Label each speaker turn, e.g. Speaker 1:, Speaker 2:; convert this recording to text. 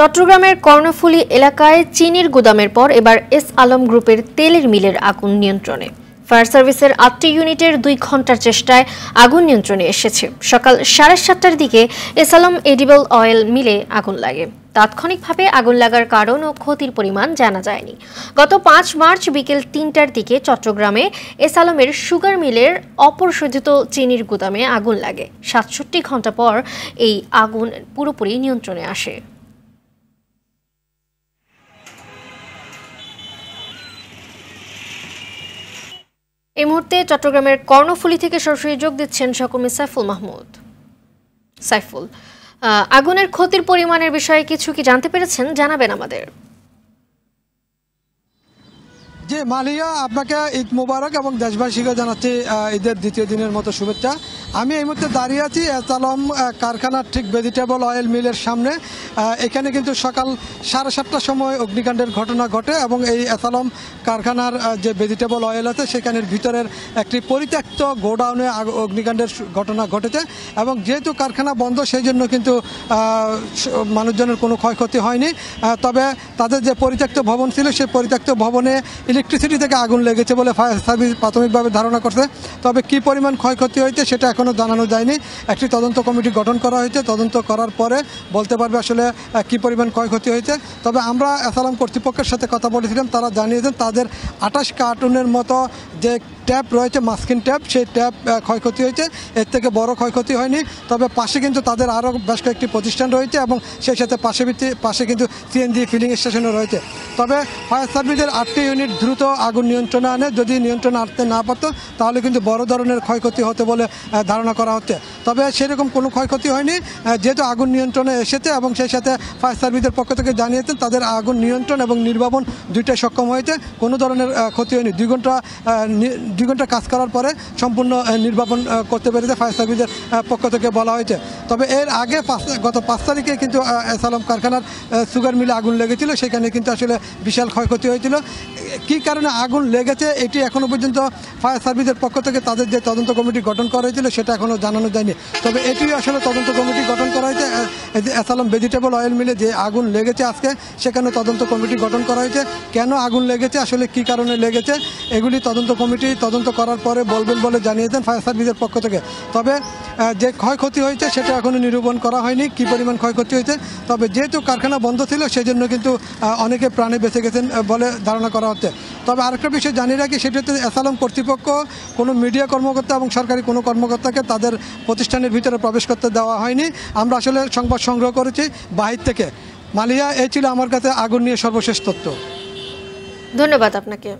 Speaker 1: চট্টগ্রামের কর্ণফুলী এলাকায় চিনির গুদামের পর এবার এস আলম গ্রুপের তেলের মিলের আগুন নিয়ন্ত্রণে। ফায়ার সার্ভিসের ৮টি ইউনিটের ২ ঘন্টার চেষ্টায় আগুন নিয়ন্ত্রণে এসেছে। সকাল ৭:৩০টার দিকে এস আলম এডিবল অয়েল মিলে আগুন লাগে। তাৎক্ষণিকভাবে আগুন লাগার কারণ ও ক্ষতির পরিমাণ জানা যায়নি। গত ৫ মার্চ বিকেল ৩টার দিকে চট্টগ্রামে এস আলমের সুগার মিলের অপরিশোধিত চিনির গুদামে আগুন লাগে। ৬৭ ঘন্টা পর এই আগুন পুরোপুরি নিয়ন্ত্রণে আসে। এই মুহূর্তে চট্টগ্রামের কর্ণফুলী থেকে সরাসরি যোগ দিচ্ছেন সহকর্মী সাইফুল মাহমুদ। সাইফুল, আগুনের ক্ষতির পরিমাণের বিষয়ে কিছু কি জানতে পেরেছেন? জানাবেন আমাদের।
Speaker 2: জি মালিয়া, আপনাকে ঈদ মোবারক এবং দেশবাসীকে জানাচ্ছি ঈদের দ্বিতীয় দিনের মতো শুভেচ্ছা। আমি এই মুহূর্তে দাঁড়িয়ে আছি এস আলম কারখানার ঠিক ভেজিটেবল অয়েল মিলের সামনে। এখানে কিন্তু সকাল 7:30টার সময় অগ্নিকাণ্ডের ঘটনা ঘটে এবং এই এস আলম কারখানার যে ভেজিটেবল অয়েল আছে সেখানের ভিতরের একটি পরিত্যক্ত গোডাউনে অগ্নিকাণ্ডের ঘটনা ঘটেছে এবং যেহেতু কারখানা বন্ধ সেই জন্য কিন্তু মানুষজনের কোনো ক্ষয়ক্ষতি হয়নি। তবে তাদের যে পরিত্যক্ত ভবন ছিল সেই পরিত্যক্ত ভবনে ইলেকট্রিসিটি থেকে আগুন লেগেছে বলে ফায়ার সার্ভিস প্রাথমিকভাবে ধারণা করছে। তবে কি পরিমাণ ক্ষয়ক্ষতি হয়েছে সেটা এখনও জানানো যায়নি। একটি তদন্ত কমিটি গঠন করা হয়েছে, তদন্ত করার পরে বলতে পারবে আসলে কি পরিমাণ ক্ষয়ক্ষতি হয়েছে। তবে আমরা এস আলম কর্তৃপক্ষের সাথে কথা বলেছিলাম, তারা জানিয়েছেন তাদের 28 কার্টুনের মতো যে ট্যাপ রয়েছে, মাস্কিন ট্যাপ, সেই ট্যাপ ক্ষয়ক্ষতি হয়েছে, এর থেকে বড় ক্ষয়ক্ষতি হয়নি। তবে পাশে কিন্তু তাদের আরও বেশ কয়েকটি প্রতিষ্ঠান রয়েছে এবং সেই সাথে পাশে কিন্তু সিএনজি ফিলিং স্টেশনও রয়েছে। তবে ফায়ার সার্ভিসের 8টি ইউনিট দ্রুত আগুন নিয়ন্ত্রণে আনে। যদি নিয়ন্ত্রণে আনতে না পারত তাহলে কিন্তু বড় ধরনের ক্ষয়ক্ষতি হতে বলে ধারণা করা হচ্ছে। তবে সেরকম কোনো ক্ষয়ক্ষতি হয়নি যেহেতু আগুন নিয়ন্ত্রণে এসেছে এবং সেই সাথে ফায়ার সার্ভিসের পক্ষ থেকে জানিয়েছেন তাদের আগুন নিয়ন্ত্রণ এবং নির্বাপন দুইটাই সক্ষম হয়েছে, কোনো ধরনের ক্ষতি হয়নি। 2 ঘন্টা কাজ করার পরে সম্পূর্ণ নির্বাপন করতে পেরেছে ফায়ার সার্ভিসের পক্ষ থেকে বলা হয়েছে। তবে এর আগে গত 5 তারিখে কিন্তু এস আলম কারখানার সুগার মিলে আগুন লেগেছিল, সেখানে কিন্তু আসলে বিশাল ক্ষয়ক্ষতি হয়েছিল। কী কারণে আগুন লেগেছে এটি এখনও পর্যন্ত ফায়ার সার্ভিসের পক্ষ থেকে তাদের যে তদন্ত কমিটি গঠন করা হয়েছিল সেটা এখনও জানানো যায়নি। তবে এটিও আসলে তদন্ত কমিটি গঠন করা হয়েছে। এস আলম ভেজিটেবল অয়েল মিলে যে আগুন লেগেছে আজকে, সেখানে তদন্ত কমিটি গঠন করা হয়েছে। কেন আগুন লেগেছে, আসলে কী কারণে লেগেছে, এগুলি তদন্ত কমিটি তদন্ত করার পরে বলবেন বলে জানিয়েছেন ফায়ার সার্ভিসের পক্ষ থেকে। তবে যে ক্ষয়ক্ষতি হয়েছে সেটা এখনও নিরূপণ করা হয়নি কী পরিমাণ ক্ষয়ক্ষতি হয়েছে। তবে যেহেতু কারখানা বন্ধ ছিল সেজন্য কিন্তু অনেকে প্রাণে বেঁচে গেছেন বলে ধারণা করা হচ্ছে। তবে আরেকটা বিষয় জানিয়ে রাখি, সেটা হচ্ছে এস আলম কর্তৃপক্ষ কোনো মিডিয়া কর্মকর্তা এবং সরকারি কোনো কর্মকর্তাকে তাদের প্রতিষ্ঠানের ভিতরে প্রবেশ করতে দেওয়া হয়নি। আমরা আসলে সংবাদ সংগ্রহ করেছি বাহির থেকে। মালিয়া, এই ছিল আমার কাছে আগুন নিয়ে সর্বশেষ তথ্য।
Speaker 1: ধন্যবাদ আপনাকে।